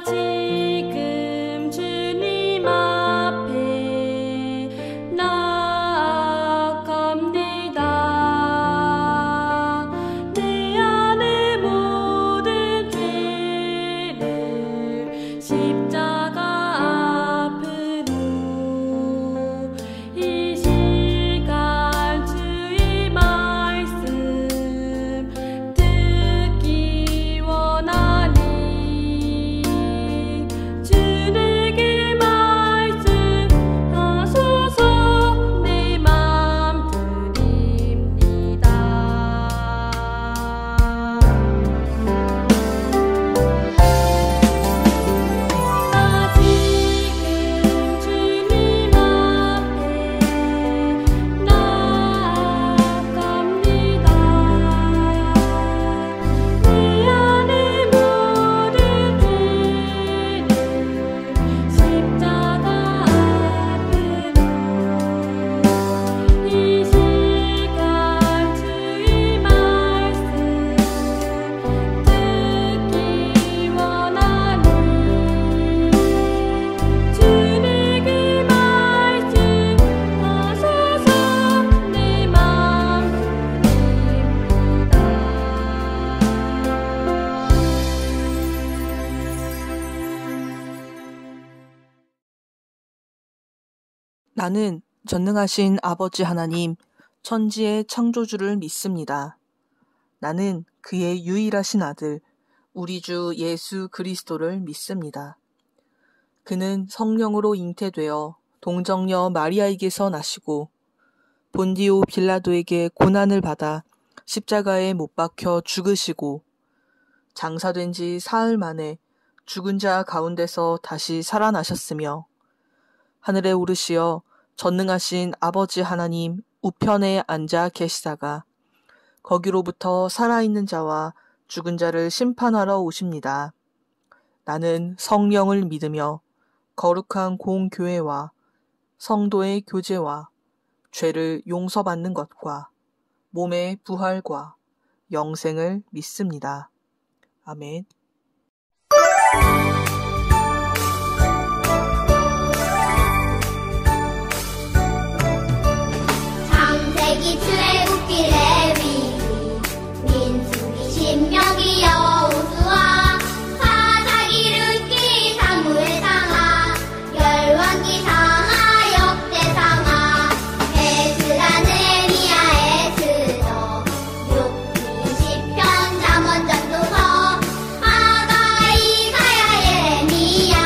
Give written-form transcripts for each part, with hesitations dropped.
지금 주님 앞에 나아갑니다. 내 안의 모든 죄를 십자가 앞으로 이 시간 주의 말씀 듣기 원하니 주 내게 말씀하소서. 내 맘 드립니다. 나 지금 주님 앞에 나아갑니다. 내 안의 모든 죄를 십자가 앞으로 이 시간 주의 말씀 듣기 원하니 주 내게 말씀하소서. 내 맘 나는 전능하신 아버지 하나님, 천지의 창조주를 믿습니다. 나는 그의 유일하신 아들, 우리 주 예수 그리스도를 믿습니다. 그는 성령으로 잉태되어 동정녀 마리아에게서 나시고 본디오 빌라도에게 고난을 받아 십자가에 못 박혀 죽으시고 장사된 지 사흘 만에 죽은 자 가운데서 다시 살아나셨으며 하늘에 오르시어 전능하신 아버지 하나님 우편에 앉아 계시다가 거기로부터 살아있는 자와 죽은 자를 심판하러 오십니다. 나는 성령을 믿으며 거룩한 공교회와 성도의 교제와 죄를 용서받는 것과 몸의 부활과 영생을 믿습니다. 아멘. 창세기 출애굽기 레위기 민수기 신명기 여호수아 사사기 룻기 사무엘 상하 열왕기 상하 역대상하 에스라 느헤미야 에스더 욥기 시편 잠언 전도서 하가 이사야 예레미야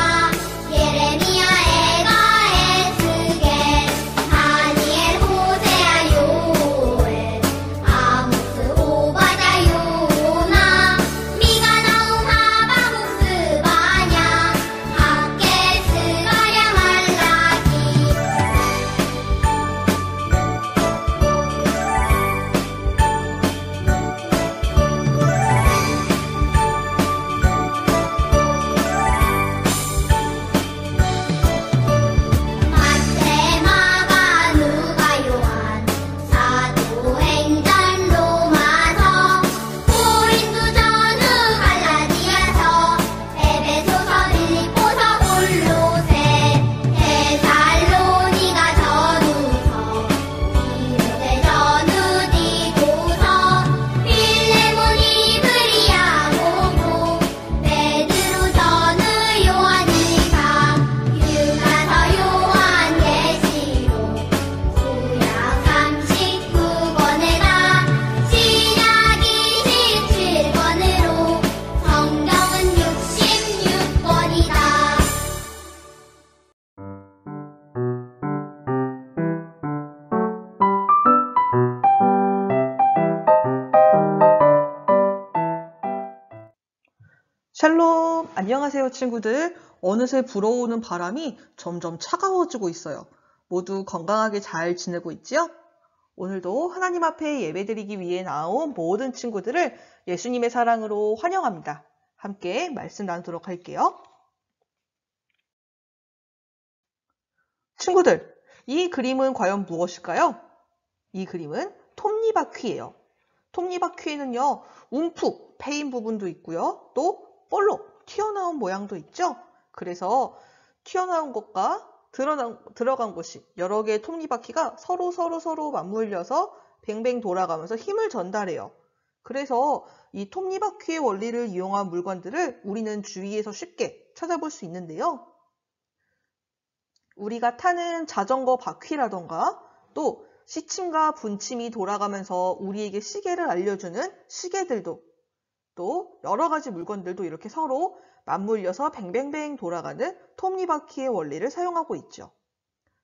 에가 에스겔 다니엘 호세아 요엘 아모스 오바댜 요나 미가 나움 하바국 스바냐 학개 스가랴 말라기 마태 마가 누가 요한 사도행전 로마서 고린도 전후 갈라디아서 에베소서 빌립보서 골로새 데살로니가 전후서 디모데 전후 디도서 필레몬 이브리야 고고 베드로 전후 요한일서 유가서 요한계시록 구약 39권에다 신약 27권으로 성경은 66권이다. 샬롬! 안녕하세요, 친구들. 어느새 불어오는 바람이 점점 차가워지고 있어요. 모두 건강하게 잘 지내고 있지요? 오늘도 하나님 앞에 예배드리기 위해 나온 모든 친구들을 예수님의 사랑으로 환영합니다. 함께 말씀 나누도록 할게요. 친구들, 이 그림은 과연 무엇일까요? 이 그림은 톱니바퀴예요. 톱니바퀴에는요, 움푹 패인 부분도 있고요. 또 볼록 튀어나온 모양도 있죠? 그래서 튀어나온 것과 들어간 곳이 여러 개의 톱니바퀴가 서로 맞물려서 뱅뱅 돌아가면서 힘을 전달해요. 그래서 이 톱니바퀴의 원리를 이용한 물건들을 우리는 주위에서 쉽게 찾아볼 수 있는데요. 우리가 타는 자전거 바퀴라던가 또 시침과 분침이 돌아가면서 우리에게 시계를 알려주는 시계들도 또 여러 가지 물건들도 이렇게 서로 맞물려서 뱅뱅뱅 돌아가는 톱니바퀴의 원리를 사용하고 있죠.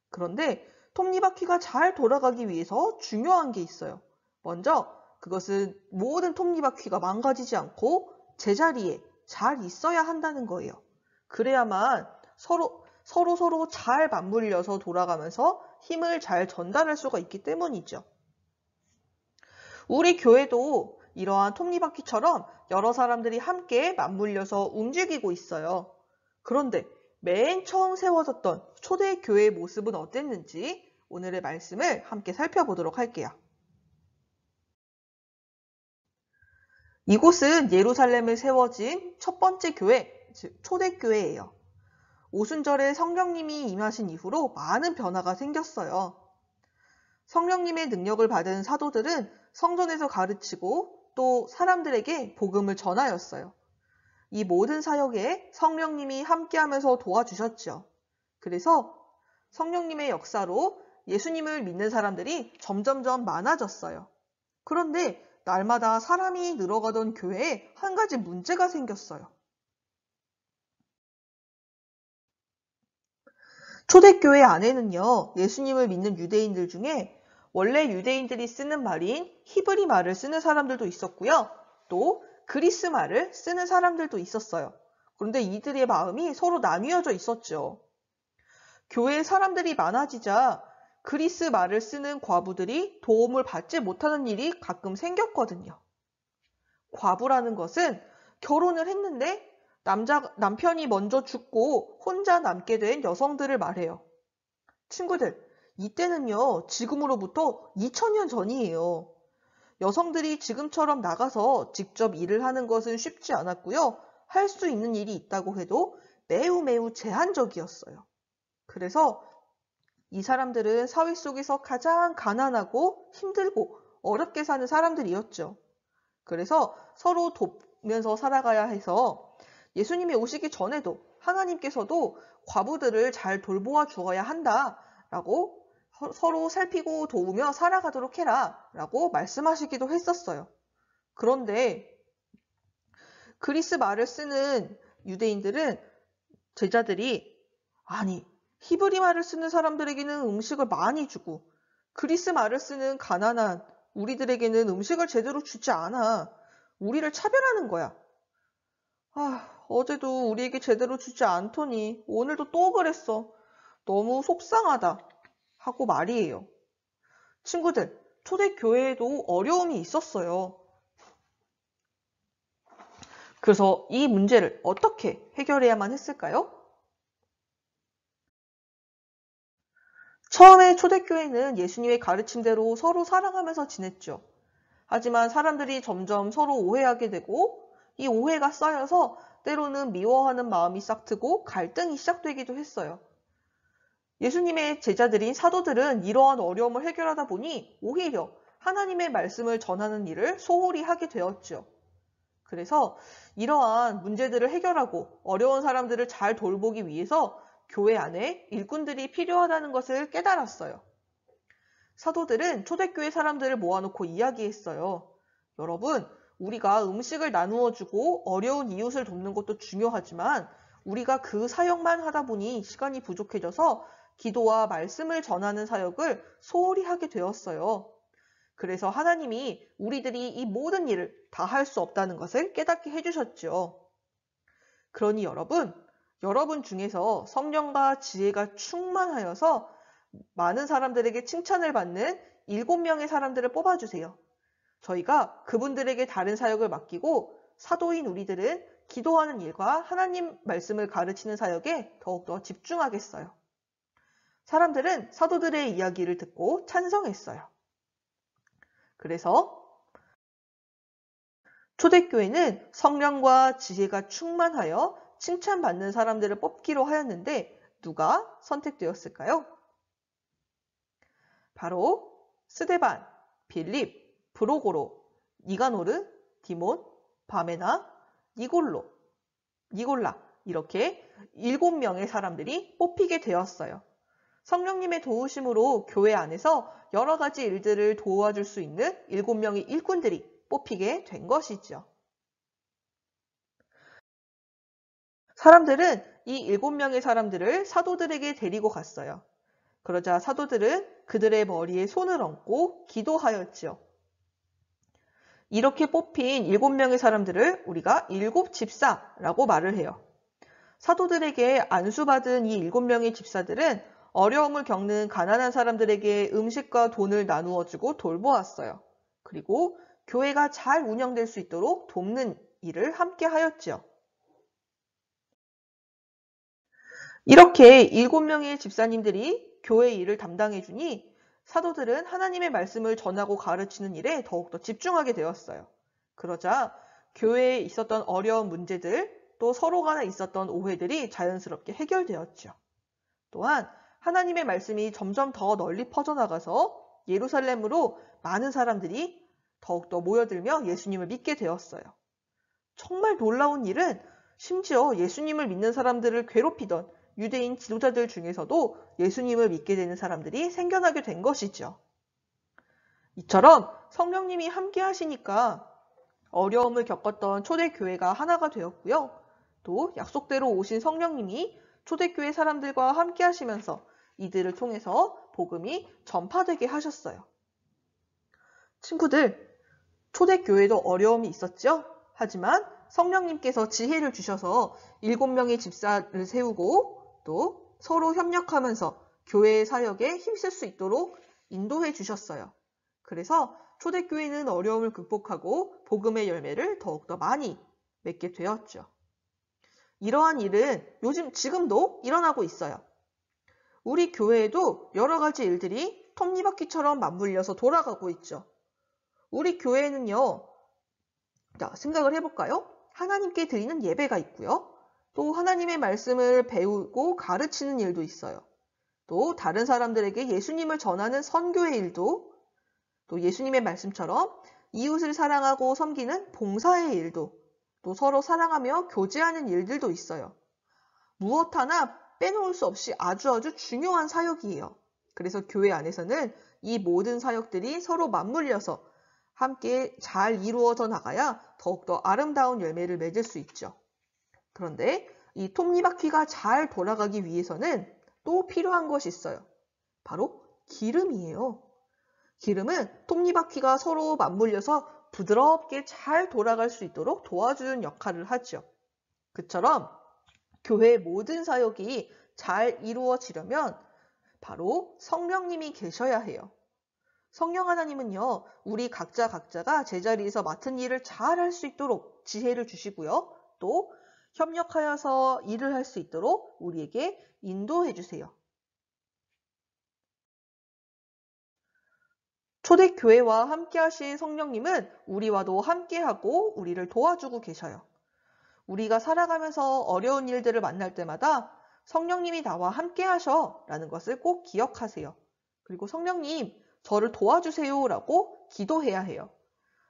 그런데 톱니바퀴가 잘 돌아가기 위해서 중요한 게 있어요. 먼저 그것은 모든 톱니바퀴가 망가지지 않고 제자리에 잘 있어야 한다는 거예요. 그래야만 서로 잘 맞물려서 돌아가면서 힘을 잘 전달할 수가 있기 때문이죠. 우리 교회도 이러한 톱니바퀴처럼 여러 사람들이 함께 맞물려서 움직이고 있어요. 그런데 맨 처음 세워졌던 초대교회의 모습은 어땠는지 오늘의 말씀을 함께 살펴보도록 할게요. 이곳은 예루살렘에 세워진 첫 번째 교회, 즉 초대교회예요. 오순절에 성령님이 임하신 이후로 많은 변화가 생겼어요. 성령님의 능력을 받은 사도들은 성전에서 가르치고 또 사람들에게 복음을 전하였어요. 이 모든 사역에 성령님이 함께하면서 도와주셨죠. 그래서 성령님의 역사로 예수님을 믿는 사람들이 점점점 많아졌어요. 그런데 날마다 사람이 늘어가던 교회에 한 가지 문제가 생겼어요. 초대교회 안에는요, 예수님을 믿는 유대인들 중에 원래 유대인들이 쓰는 말인 히브리 말을 쓰는 사람들도 있었고요. 또 그리스 말을 쓰는 사람들도 있었어요. 그런데 이들의 마음이 서로 나뉘어져 있었죠. 교회에 사람들이 많아지자 그리스 말을 쓰는 과부들이 도움을 받지 못하는 일이 가끔 생겼거든요. 과부라는 것은 결혼을 했는데 남편이 먼저 죽고 혼자 남게 된 여성들을 말해요. 친구들, 이때는요, 지금으로부터 2000년 전이에요. 여성들이 지금처럼 나가서 직접 일을 하는 것은 쉽지 않았고요. 할 수 있는 일이 있다고 해도 매우 제한적이었어요. 그래서 이 사람들은 사회 속에서 가장 가난하고 힘들고 어렵게 사는 사람들이었죠. 그래서 서로 돕면서 살아가야 해서 예수님이 오시기 전에도 하나님께서도 과부들을 잘 돌보아 주어야 한다라고 서로 살피고 도우며 살아가도록 해라 라고 말씀하시기도 했었어요. 그런데 그리스 말을 쓰는 유대인들은 제자들이 아니 히브리 말을 쓰는 사람들에게는 음식을 많이 주고 그리스 말을 쓰는 가난한 우리들에게는 음식을 제대로 주지 않아. 우리를 차별하는 거야. 어제도 우리에게 제대로 주지 않더니 오늘도 또 그랬어. 너무 속상하다. 하고 말이에요. 친구들, 초대교회에도 어려움이 있었어요. 그래서 이 문제를 어떻게 해결해야만 했을까요? 처음에 초대교회는 예수님의 가르침대로 서로 사랑하면서 지냈죠. 하지만 사람들이 점점 서로 오해하게 되고 이 오해가 쌓여서 때로는 미워하는 마음이 싹트고 갈등이 시작되기도 했어요. 예수님의 제자들인 사도들은 이러한 어려움을 해결하다 보니 오히려 하나님의 말씀을 전하는 일을 소홀히 하게 되었죠. 그래서 이러한 문제들을 해결하고 어려운 사람들을 잘 돌보기 위해서 교회 안에 일꾼들이 필요하다는 것을 깨달았어요. 사도들은 초대교회 사람들을 모아놓고 이야기했어요. 여러분, 우리가 음식을 나누어 주고 어려운 이웃을 돕는 것도 중요하지만 우리가 그 사역만 하다 보니 시간이 부족해져서 기도와 말씀을 전하는 사역을 소홀히 하게 되었어요. 그래서 하나님이 우리들이 이 모든 일을 다 할 수 없다는 것을 깨닫게 해주셨죠. 그러니 여러분 중에서 성령과 지혜가 충만하여서 많은 사람들에게 칭찬을 받는 7명의 사람들을 뽑아주세요. 저희가 그분들에게 다른 사역을 맡기고 사도인 우리들은 기도하는 일과 하나님 말씀을 가르치는 사역에 더욱더 집중하겠어요. 사람들은 사도들의 이야기를 듣고 찬성했어요. 그래서 초대교회는 성령과 지혜가 충만하여 칭찬받는 사람들을 뽑기로 하였는데 누가 선택되었을까요? 바로 스데반, 빌립, 브로고로, 니가노르, 디몬, 바메나, 니골라 이렇게 7명의 사람들이 뽑히게 되었어요. 성령님의 도우심으로 교회 안에서 여러 가지 일들을 도와줄 수 있는 7명의 일꾼들이 뽑히게 된 것이죠. 사람들은 이 7명의 사람들을 사도들에게 데리고 갔어요. 그러자 사도들은 그들의 머리에 손을 얹고 기도하였지요. 이렇게 뽑힌 7명의 사람들을 우리가 7집사라고 말을 해요. 사도들에게 안수받은 이 7명의 집사들은 어려움을 겪는 가난한 사람들에게 음식과 돈을 나누어주고 돌보았어요. 그리고 교회가 잘 운영될 수 있도록 돕는 일을 함께 하였지요. 이렇게 7명의 집사님들이 교회 일을 담당해 주니 사도들은 하나님의 말씀을 전하고 가르치는 일에 더욱더 집중하게 되었어요. 그러자 교회에 있었던 어려운 문제들, 또 서로 간에 있었던 오해들이 자연스럽게 해결되었죠. 또한 하나님의 말씀이 점점 더 널리 퍼져나가서 예루살렘으로 많은 사람들이 더욱더 모여들며 예수님을 믿게 되었어요. 정말 놀라운 일은 심지어 예수님을 믿는 사람들을 괴롭히던 유대인 지도자들 중에서도 예수님을 믿게 되는 사람들이 생겨나게 된 것이죠. 이처럼 성령님이 함께 하시니까 어려움을 겪었던 초대교회가 하나가 되었고요. 또 약속대로 오신 성령님이 초대교회 사람들과 함께 하시면서 이들을 통해서 복음이 전파되게 하셨어요. 친구들, 초대교회도 어려움이 있었죠? 하지만 성령님께서 지혜를 주셔서 7명의 집사를 세우고 또 서로 협력하면서 교회의 사역에 힘쓸 수 있도록 인도해 주셨어요. 그래서 초대교회는 어려움을 극복하고 복음의 열매를 더욱더 많이 맺게 되었죠. 이러한 일은 지금도 일어나고 있어요. 우리 교회에도 여러 가지 일들이 톱니바퀴처럼 맞물려서 돌아가고 있죠. 우리 교회는요, 생각을 해볼까요? 하나님께 드리는 예배가 있고요. 또 하나님의 말씀을 배우고 가르치는 일도 있어요. 또 다른 사람들에게 예수님을 전하는 선교의 일도, 또 예수님의 말씀처럼 이웃을 사랑하고 섬기는 봉사의 일도, 또 서로 사랑하며 교제하는 일들도 있어요. 무엇 하나 빼놓을 수 없이 아주 중요한 사역이에요. 그래서 교회 안에서는 이 모든 사역들이 서로 맞물려서 함께 잘 이루어져 나가야 더욱더 아름다운 열매를 맺을 수 있죠. 그런데 이 톱니바퀴가 잘 돌아가기 위해서는 또 필요한 것이 있어요. 바로 기름이에요. 기름은 톱니바퀴가 서로 맞물려서 부드럽게 잘 돌아갈 수 있도록 도와주는 역할을 하죠. 그처럼 교회의 모든 사역이 잘 이루어지려면 바로 성령님이 계셔야 해요. 성령 하나님은요, 우리 각자가 제자리에서 맡은 일을 잘 할 수 있도록 지혜를 주시고요. 또 협력하여서 일을 할 수 있도록 우리에게 인도해 주세요. 초대교회와 함께 하신 성령님은 우리와도 함께하고 우리를 도와주고 계셔요. 우리가 살아가면서 어려운 일들을 만날 때마다 성령님이 나와 함께 하셔 라는 것을 꼭 기억하세요. 그리고 성령님, 저를 도와주세요 라고 기도해야 해요.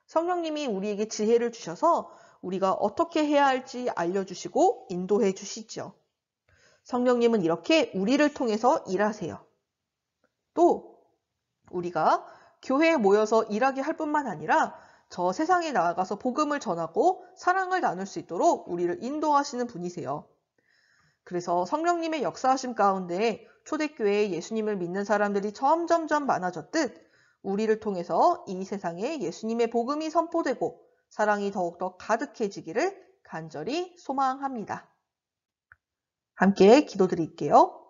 성령님이 우리에게 지혜를 주셔서 우리가 어떻게 해야 할지 알려주시고 인도해 주시죠. 성령님은 이렇게 우리를 통해서 일하세요. 또 우리가 교회에 모여서 일하게 할 뿐만 아니라 저 세상에 나아가서 복음을 전하고 사랑을 나눌 수 있도록 우리를 인도하시는 분이세요. 그래서 성령님의 역사하심 가운데 초대교회에 예수님을 믿는 사람들이 점점점 많아졌듯 우리를 통해서 이 세상에 예수님의 복음이 선포되고 사랑이 더욱더 가득해지기를 간절히 소망합니다. 함께 기도드릴게요.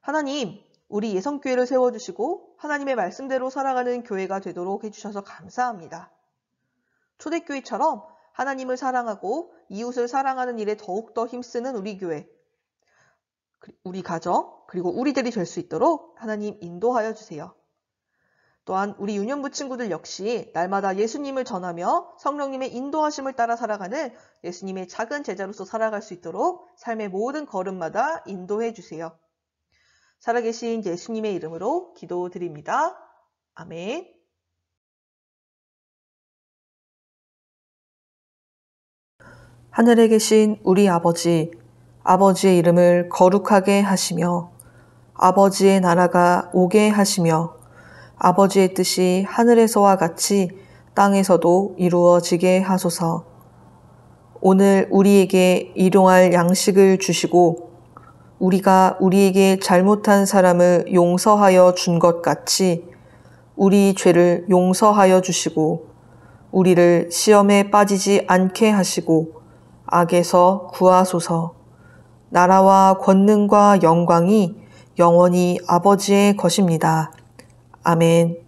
하나님, 우리 예성교회를 세워주시고 하나님의 말씀대로 살아가는 교회가 되도록 해주셔서 감사합니다. 초대교회처럼 하나님을 사랑하고 이웃을 사랑하는 일에 더욱더 힘쓰는 우리 교회, 우리 가정, 그리고 우리들이 될 수 있도록 하나님 인도하여 주세요. 또한 우리 유년부 친구들 역시 날마다 예수님을 전하며 성령님의 인도하심을 따라 살아가는 예수님의 작은 제자로서 살아갈 수 있도록 삶의 모든 걸음마다 인도해 주세요. 살아계신 예수님의 이름으로 기도드립니다. 아멘. 하늘에 계신 우리 아버지, 아버지의 이름을 거룩하게 하시며 아버지의 나라가 오게 하시며 아버지의 뜻이 하늘에서와 같이 땅에서도 이루어지게 하소서. 오늘 우리에게 일용할 양식을 주시고 우리가 우리에게 잘못한 사람을 용서하여 준 것 같이 우리 죄를 용서하여 주시고 우리를 시험에 빠지지 않게 하시고 악에서 구하소서. 나라와 권능과 영광이 영원히 아버지의 것입니다. 아멘.